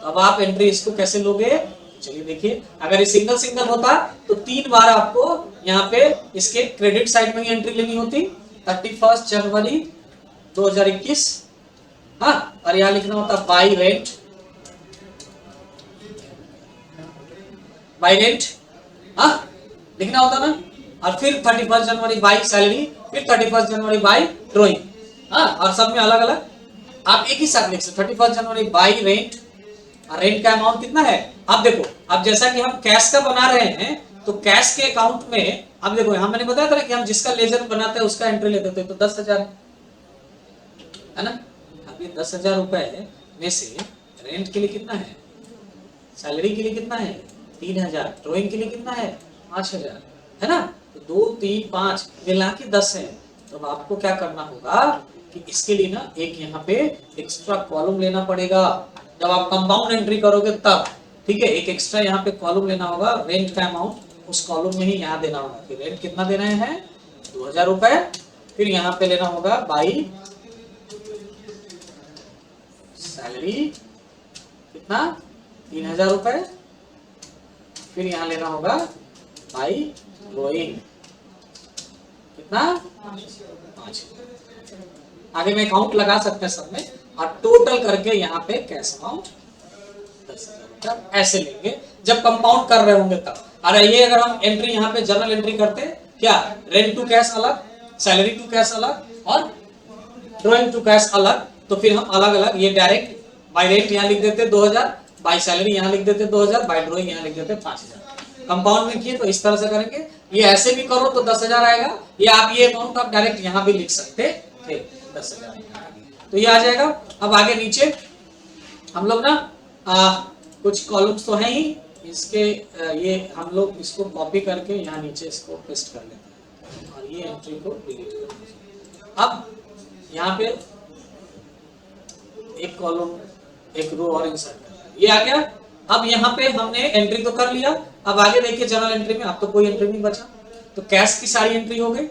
तो अब आप एंट्री इसको कैसे लोगे? चलिए देखिए, अगर ये सिंगल होता तो 3 बार आपको यहाँ पे इसके क्रेडिट साइड में ही एंट्री लेनी होती। 31 जनवरी 2021, हाँ, और यहाँ लिखना होता बाई रेंट, बाई रेंट, हाँ लिखना होता ना। और फिर 31 जनवरी बाई सैलरी, फिर 31 जनवरी बाई ड्रॉइंग, हाँ, और सब में अलग अलग आप एक ही साथ लिख सकते। 31 जनवरी बाई रेंट, और रेंट का अमाउंट कितना है? अब देखो, अब जैसा कि हम कैश का बना रहे हैं तो कैश के अकाउंट में, अब देखो यहाँ मैंने बताया था ना कि हम जिसका लेजर बनाते हैं उसका एंट्री लेते थे, तो 10,000 है ना। अब ये 10,000 रुपए में से रेंट के लिए कितना है? सैलरी के लिए कितना है? 3,000। ड्रॉइंग के लिए कितना है? 5,000, है ना। तो 2, 3, 5 मिला के 10 है। तो अब आपको क्या करना होगा कि इसके लिए ना एक यहाँ पे एक्स्ट्रा कॉलम लेना पड़ेगा। जब आप कंपाउंड एंट्री करोगे तब, ठीक है, एक एक्स्ट्रा यहाँ पे कॉलम लेना होगा। रेंट का अमाउंट उस कॉलम में ही यहाँ देना होगा। फिर रेंट कितना देना है? 2,000 रुपए। फिर यहाँ पे लेना होगा बाई सैलरी, कितना? 3,000 रुपए। फिर यहाँ लेना होगा बाई ड्रॉइंग, कितना? 5। आगे में अकाउंट लगा सकते हैं सब में, और टोटल करके यहाँ पे कैश अमाउंट 10,000 ऐसे लेंगे जब कंपाउंड कर रहे होंगे तब। अरे ये अगर हम एंट्री यहाँ पे जर्नल एंट्री करते, क्या रेंट टू कैश अलग, सैलरी टू कैश अलग और ड्रॉइंग टू कैश अलग, तो फिर हम अलग अलग ये डायरेक्ट बाय रेंट यहाँ लिख देते 2000, बाय सैलरी यहाँ लिख देते 2000, बाय ड्रॉइंग यहाँ लिख देते 5000। कंपाउंड में किए तो इस तरह से करेंगे, ये ऐसे भी करो तो 10,000 आएगा, या आप ये अमाउंट आप डायरेक्ट यहाँ भी लिख सकते थे 10,000, तो ये आ जाएगा। अब आगे नीचे हम लोग ना कुछ कॉलम्स तो है ही इसके, ये हम लोग इसको कॉपी करके यहाँ नीचे इसको पेस्ट कर लेते हैं और ये एंट्री को डिलीट कर देते हैं। अब यहाँ पे एक कॉलम एक रो और इंसर्ट करना है, ये आ गया। अब यहाँ पे हमने एंट्री तो कर लिया, अब आगे देखिए जनरल एंट्री में अब तो कोई एंट्री नहीं बचा, तो कैश की सारी एंट्री हो गई।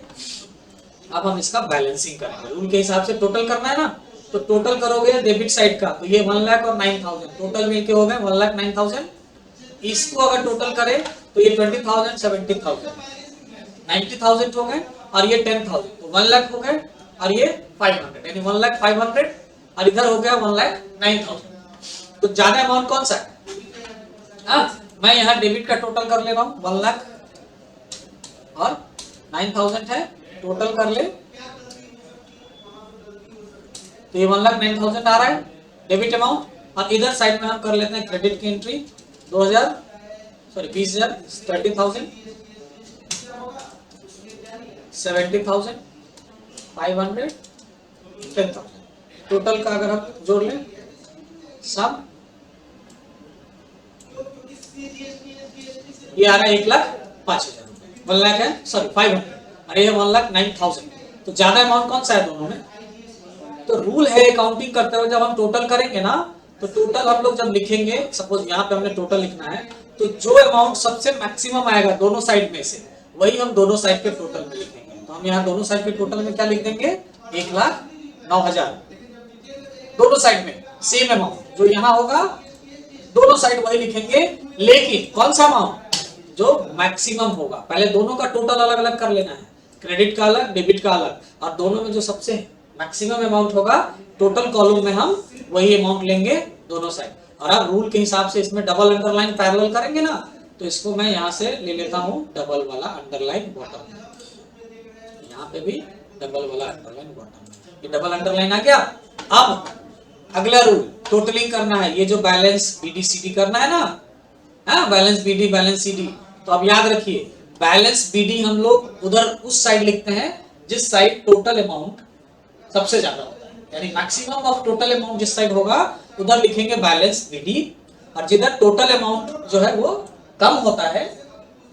अब हम इसका बैलेंसिंग करेंगे, रूल के हिसाब से टोटल करना है ना, तो टोटल करोगे डेबिट साइड का, तो ये 1,00,000 और 9,000 टोटल मिलके हो गए 1,09,000। इसको अगर टोटल करें तो ये 20,000, 70,000, 90,000 हो गए और ये 10,000, तो 1,00,000 हो गए और ये 500, यानी 1,05,000 और इधर हो गया 1,09,000। तो ज्यादा अमाउंट कौन सा है? मैं यहाँ डेबिट का टोटल कर ले रहा हूँ, 1,00,000 और 9,000 है, टोटल कर ले तो ये 1,09,000 आ रहा है डेबिट अमाउंट। और इधर साइड में हम कर लेते हैं क्रेडिट की एंट्री 20,000 30,000, 70,000, 500, 10,000, टोटल का अगर हम जोड़ लें सब ये आ रहा है 1,05,000, 1,00,000 है, सॉरी 500 और ये 1,09,000, तो ज्यादा अमाउंट कौन सा है दोनों में? तो रूल है अकाउंटिंग करते हुए जब हम टोटल करेंगे ना, तो टोटल हम लोग जब लिखेंगे, सपोज यहाँ पे हमने टोटल लिखना है, तो जो अमाउंट सबसे मैक्सिमम आएगा दोनों साइड में से वही हम दोनों साइड के टोटल में लिखेंगे। तो हम यहाँ दोनों साइड के टोटल में क्या लिख देंगे? 1,09,000, दोनों साइड में सेम अमाउंट जो यहाँ होगा दोनों साइड वही लिखेंगे, लेकिन कौन सा अमाउंट जो मैक्सिमम होगा, पहले दोनों का टोटल अलग अलग कर लेना है, क्रेडिट का अलग डेबिट का अलग, और दोनों में जो सबसे मैक्सिमम अमाउंट होगा टोटल कॉलम में हम वही अमाउंट लेंगे दोनों साइड। और अब रूल के हिसाब से इसमें डबल अंडरलाइन पैरेलल करेंगे ना, तो इसको मैं यहाँ से ले लेता हूँ डबल वाला अंडरलाइन बॉटम, यहाँ पे भी डबल वाला अंडरलाइन बॉटम, ये डबल अंडरलाइन आ गया। अब अगला रूल टोटलिंग करना है, ये जो बैलेंस बीडी सीडी करना है ना, बैलेंस बीडी बैलेंस सीडी, तो अब याद रखिए बैलेंस बीडी हम लोग उधर उस साइड लिखते हैं जिस साइड टोटल अमाउंट सबसे ज्यादा होता है, यानी मैक्सिमम ऑफ टोटल अमाउंट जिस साइड होगा उधर लिखेंगे बैलेंस बीडी, और जिधर टोटल अमाउंट जो है वो कम होता है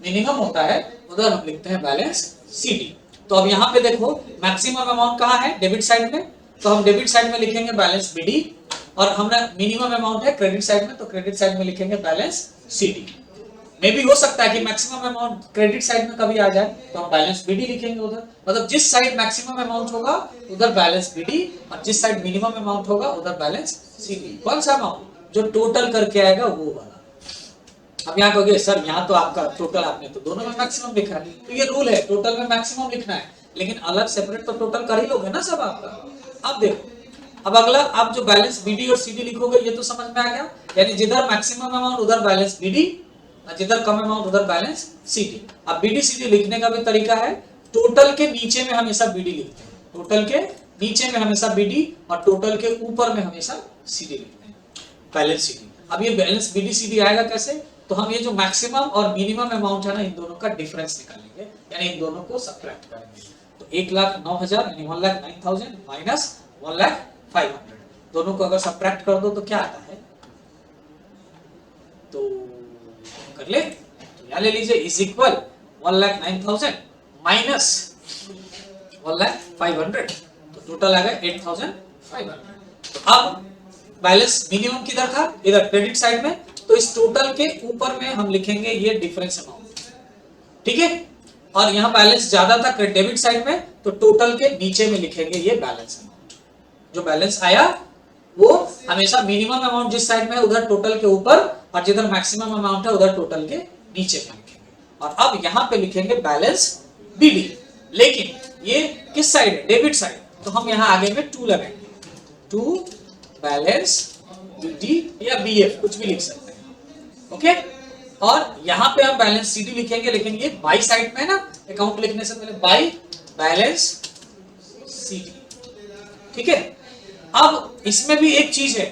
मिनिमम होता है उधर हम लिखते हैं बैलेंस सीडी। तो अब यहाँ पे देखो मैक्सिमम अमाउंट कहाँ है? डेबिट साइड में, तो हम डेबिट साइड में लिखेंगे बैलेंस बीडी, और हमारा मिनिमम अमाउंट है क्रेडिट साइड में, तो क्रेडिट साइड में लिखेंगे बैलेंस सीडी। मे भी हो सकता है कि मैक्सिमम अमाउंट क्रेडिट साइड में कभी आ जाए तो हम बैलेंस बीडी लिखेंगे उधर, मतलब जिस साइड मैक्सिमम अमाउंट होगा उधर बैलेंस बीडी, और जिस साइड मिनिमम अमाउंट होगा उधर बैलेंस सीडी। कौन सा अमाउंट? जो टोटल करके आएगा वो वाला। अब यहाँ कहोगे सर यहाँ तो आपका टोटल आपने तो दोनों में मैक्सिमम लिखा है, तो ये रूल है टोटल में मैक्सिमम लिखना है, लेकिन अलग सेपरेट तो टोटल कर ही लोगे ना सब आपका। अब देखो अब अगला, आप जो बैलेंस बीडी और सीडी लिखोगे ये तो समझ में आ गया, यानी जिधर मैक्सिमम अमाउंट उधर बैलेंस बीडी, जिधर कम अमाउंट उधर बैलेंस सीडी। अब बीडी सीडी लिखने का भी तरीका है, टोटल के नीचे में हमेशा बीडी लिखते हैं, टोटल के नीचे में हमेशा बीडी और टोटल के ऊपर में हमेशा सीडी लिखते हैं, बैलेंस सीडी। अब ये बैलेंस बीडी सीडी आएगा कैसे? तो हम ये जो मैक्सिमम और मिनिमम अमाउंट है ना, इन दोनों का डिफरेंस निकालेंगे, यानी इन दोनों को सब्ट्रैक्ट करेंगे। तो 1,09,000 यानी 1,09,000 माइनस 1,05,000, दोनों को अगर सब्ट्रैक्ट कर दो तो क्या आता है? तो कर ले, तो यहाँ ले लीजिए इज इक्वल 1,09,000 माइनस 1,05,000, तो टोटल आ गया 8,500। तो अब बैलेंस मिनिमम किधर था? इधर क्रेडिट साइड में, तो इस टोटल के ऊपर में हम लिखेंगे ये डिफरेंस अमाउंट, ठीक है। और यहाँ बैलेंस ज्यादा था डेबिट साइड में, तो टोटल के नीचे में लिखेंगे ये बैलेंस अमाउंट। जो बैलेंस आया वो हमेशा मिनिमम अमाउंट जिस साइड में उधर टोटल के ऊपर, और जिधर मैक्सिमम अमाउंट है उधर टोटल के नीचे में लिखेंगे। और अब यहाँ पे लिखेंगे बैलेंस बीडी, लेकिन ये किस साइड है? डेबिट साइड, तो हम यहाँ आगे में 2 लगाएंगे, 2 बैलेंस बीडी या बीएफ कुछ भी लिख सकते हैं, ओके। और यहाँ पे हम बैलेंस सीडी लिखेंगे, लेकिन ये बाई साइड में है ना, अकाउंट लिखने से पहले बाई बैलेंस ठीक है। अब इसमें भी एक चीज है,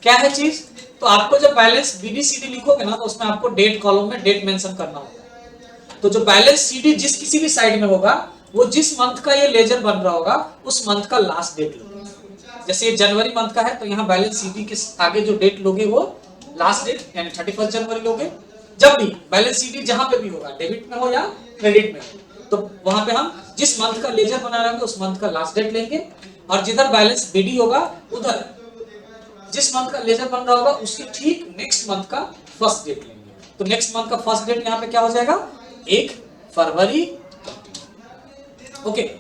क्या है चीज, तो आपको जब बैलेंस बीडीसीडी लिखोगे ना तो उसमें आपको डेट कॉलम में डेट मेंशन करना होगा। तो जो बैलेंस सीडी जिस किसी भी साइड में होगा, वो जिस मंथ का ये लेजर बन रहा होगा उस मंथ का लास्ट डेट लोगे। जैसे ये जनवरी मंथ का है तो यहाँ बैलेंस सीडी के आगे जो डेट लोगे वो लास्ट डेट यानी 31 जनवरी लोगे। जब भी बैलेंस सीडी जहां पे भी होगा, डेबिट में हो या क्रेडिट में हो, तो वहां पे हम जिस मंथ का लेजर बना रहे होंगे उस मंथ का लास्ट डेट लेंगे, और जिधर बैलेंस बीडी होगा उधर जिस मंथ का लेजर बन रहा होगा उसके ठीक नेक्स्ट मंथ का फर्स्ट डेट लेंगे। तो नेक्स्ट मंथ का फर्स्ट डेट यहाँ पे क्या हो जाएगा, 1 फरवरी। ओके,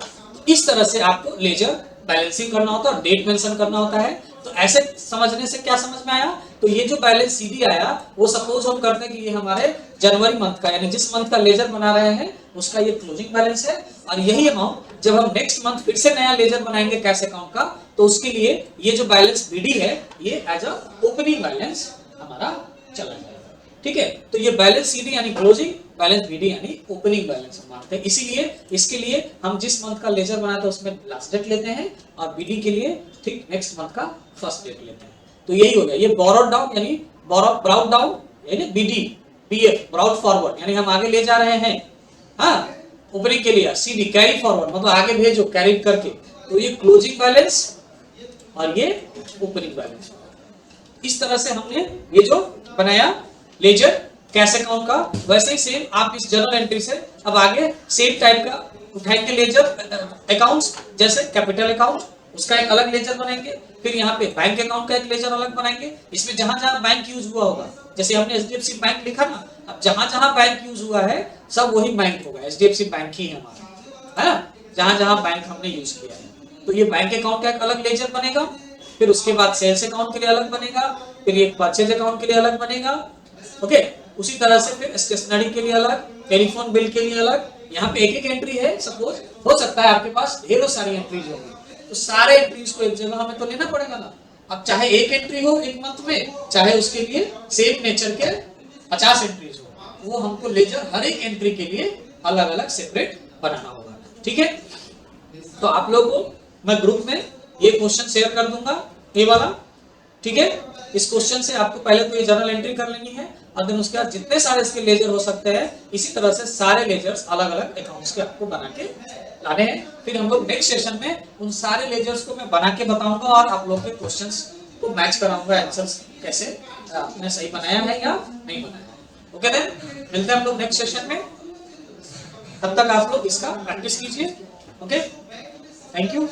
इस तरह से आपको लेजर बैलेंसिंग करना होता है और डेट मेंशन करना होता है। तो ऐसे समझने से क्या समझ में आया, तो ये जो बैलेंस सीडी आया वो सपोज हम करते हैं कि ये हमारे जनवरी मंथ का यानी जिस मंथ का लेजर बना रहे हैं उसका ये क्लोजिंग बैलेंस है, और यही अमाउंट जब हम नेक्स्ट मंथ फिर से नया लेजर बनाएंगे कैश अकाउंट का तो उसके लिए ये जो बैलेंस बीडी है ये एज अ ओपनिंग बैलेंस हमारा चला जाएगा। ठीक है, तो ये बैलेंस सीडी यानी क्लोजिंग, बैलेंस बीडी यानी ओपनिंग बैलेंस हम मानते हैं। इसीलिए इसके लिए हम जिस मंथ का लेजर बनाते हैं उसमें लास्ट डेट लेते हैं और बीडी के लिए ठीक नेक्स्ट मंथ का फर्स्ट डेट लेते हैं। तो यही हो गया, ये बोरोड डाउन यानी ब्राउट डाउन यानी बीडी, बीएफ ब्राउट फॉरवर्ड यानी हम आगे ले जा रहे हैं। हाँ, ओपनिंग के लिए सीडी कैरी फॉरवर्ड मतलब आगे भेजो कैरी करके। तो ये क्लोजिंग बैलेंस और ये ओपनिंग बैलेंस। इस तरह से हमने ये जो बनाया लेजर कैश अकाउंट का, वैसे ही सेम आप इस जर्नल एंट्री से अब आगे सेम टाइप का उठाएंगे लेजर अकाउंट्स, जैसे कैपिटल अकाउंट उसका एक अलग लेजर बनाएंगे, फिर यहाँ पे बैंक अकाउंट का एक लेजर अलग बनाएंगे। इसमें जहां जहां बैंक यूज हुआ होगा, जैसे हमने एचडीएफसी बैंक लिखा ना, अब जहां जहां बैंक यूज हुआ है सब वही बैंक होगा, एचडीएफसी बैंक ही है हमारा, है ना, जहां जहां बैंक हमने यूज किया है। तो ये बैंक अकाउंट का एक अलग लेजर बनेगा, फिर उसके बाद सेल्स अकाउंट के लिए अलग बनेगा, फिर ये परचेज अकाउंट के लिए अलग बनेगा। ओके, उसी तरह से फिर स्टेशनरी के लिए अलग, टेलीफोन बिल के लिए अलग। यहाँ पे एक एक एंट्री है, सपोज हो सकता है आपके पास ढेरों सारी एंट्रीज होंगी, तो सारे एंट्रीज को एक जगह हमें तो लेना पड़ेगा ना। अब चाहे एक एंट्री हो एक मंथ में, चाहे उसके लिए सेम नेचर के 50 एंट्रीज हो, वो हमको लेजर हर एक एंट्री के लिए अलग अलग सेपरेट बनाना होगा। ठीक है, तो आप लोगों को मैं ग्रुप में ये क्वेश्चन शेयर कर दूंगा, ये वाला। ठीक है, इस क्वेश्चन से आपको पहले तो ये जर्नल एंट्री कर लेनी है, और देन उसके बाद जितने सारे इसके लेजर हो सकते हैं इसी तरह से सारे लेजर्स अलग अलग अकाउंट्स के आपको बना के लाने हैं। फिर हम लोग नेक्स्ट सेशन में उन सारे लेजर्स को मैं बना के बताऊंगा और आप लोग के क्वेश्चंस को मैच कराऊंगा, आंसर्स कैसे आपने सही बनाया है या नहीं बनाया। ओके, देन मिलते हैं हम लोग नेक्स्ट सेशन में, तब तक आप लोग इसका प्रैक्टिस कीजिए। Okay, thank you.